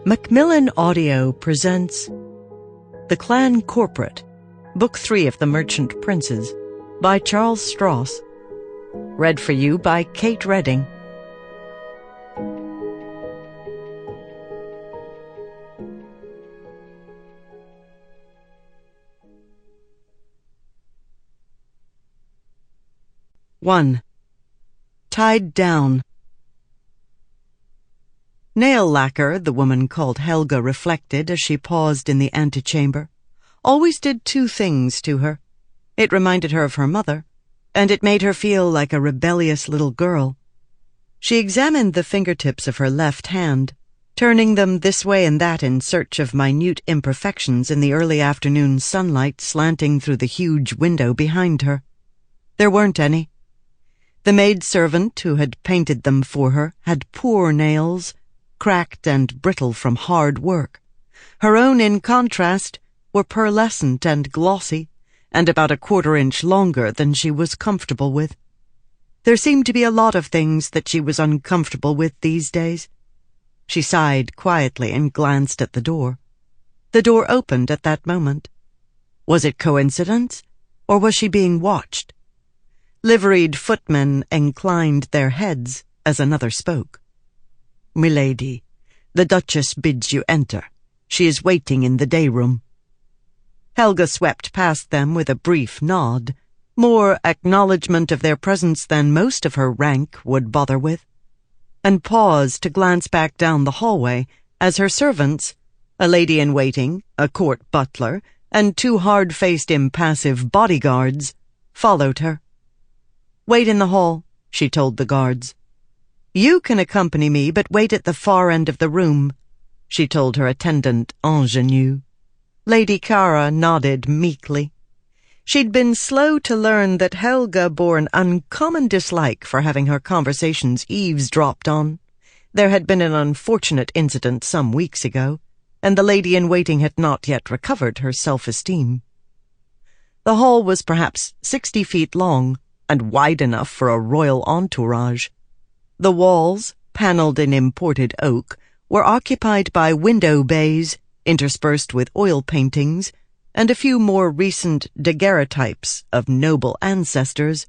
Macmillan Audio presents The Clan Corporate, Book 3 of The Merchant Princes, by Charles Stross. Read for you by Kate Redding. One. Tied Down. Nail lacquer, the woman called Helga reflected as she paused in the antechamber, always did two things to her. It reminded her of her mother, and it made her feel like a rebellious little girl. She examined the fingertips of her left hand, turning them this way and that in search of minute imperfections in the early afternoon sunlight slanting through the huge window behind her. There weren't any. The maidservant who had painted them for her had poor nails, cracked and brittle from hard work. Her own, in contrast, were pearlescent and glossy, and about a quarter-inch longer than she was comfortable with. There seemed to be a lot of things that she was uncomfortable with these days. She sighed quietly and glanced at the door. The door opened at that moment. Was it coincidence, or was she being watched? Liveried footmen inclined their heads as another spoke. "Milady, the Duchess bids you enter. She is waiting in the day-room." Helga swept past them with a brief nod, more acknowledgment of their presence than most of her rank would bother with, and paused to glance back down the hallway as her servants, a lady-in-waiting, a court butler, and two hard-faced impassive bodyguards, followed her. "Wait in the hall," she told the guards. "You can accompany me, but wait at the far end of the room," she told her attendant ingenue. Lady Cara nodded meekly. She'd been slow to learn that Helga bore an uncommon dislike for having her conversations eavesdropped on. There had been an unfortunate incident some weeks ago, and the lady-in-waiting had not yet recovered her self-esteem. The hall was perhaps 60 feet long, and wide enough for a royal entourage. The walls, paneled in imported oak, were occupied by window bays, interspersed with oil paintings, and a few more recent daguerreotypes of noble ancestors,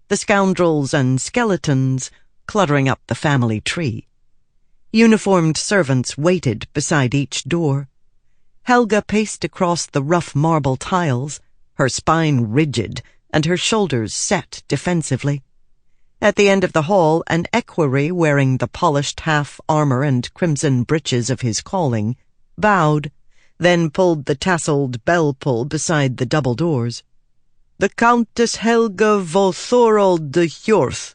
the scoundrels and skeletons cluttering up the family tree. Uniformed servants waited beside each door. Helga paced across the rough marble tiles, her spine rigid and her shoulders set defensively. At the end of the hall, an equerry wearing the polished half-armor and crimson breeches of his calling bowed, then pulled the tasseled bell-pull beside the double doors. "The Countess Helga Volthorold de Hjorth."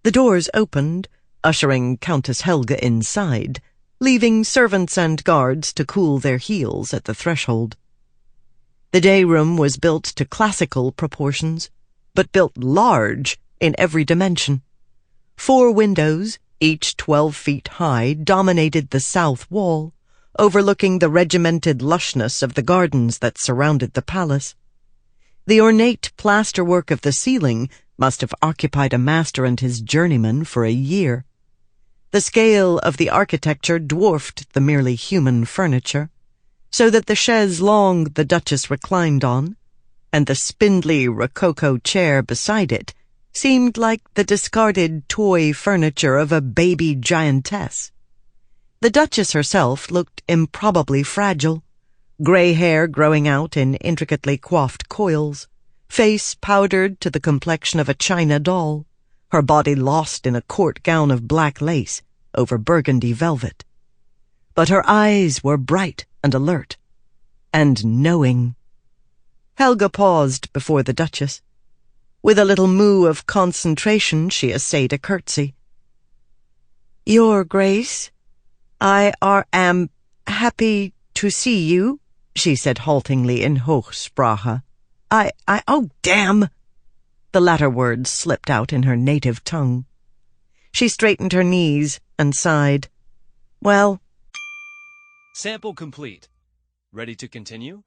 The doors opened, ushering Countess Helga inside, leaving servants and guards to cool their heels at the threshold. The day-room was built to classical proportions, but built large in every dimension. 4 windows, each 12 feet high, dominated the south wall, overlooking the regimented lushness of the gardens that surrounded the palace. The ornate plasterwork of the ceiling must have occupied a master and his journeyman for a year. The scale of the architecture dwarfed the merely human furniture, so that the chaise longue the Duchess reclined on, and the spindly rococo chair beside it, seemed like the discarded toy furniture of a baby giantess. The Duchess herself looked improbably fragile, gray hair growing out in intricately coiffed coils, face powdered to the complexion of a china doll, her body lost in a court gown of black lace over burgundy velvet. But her eyes were bright and alert, and knowing. Helga paused before the Duchess. With a little moo of concentration, she essayed a curtsy. "Your Grace, I am happy to see you," she said haltingly in Hochsprache. Oh, damn!" The latter word slipped out in her native tongue. She straightened her knees and sighed. "Well..." Sample complete. Ready to continue?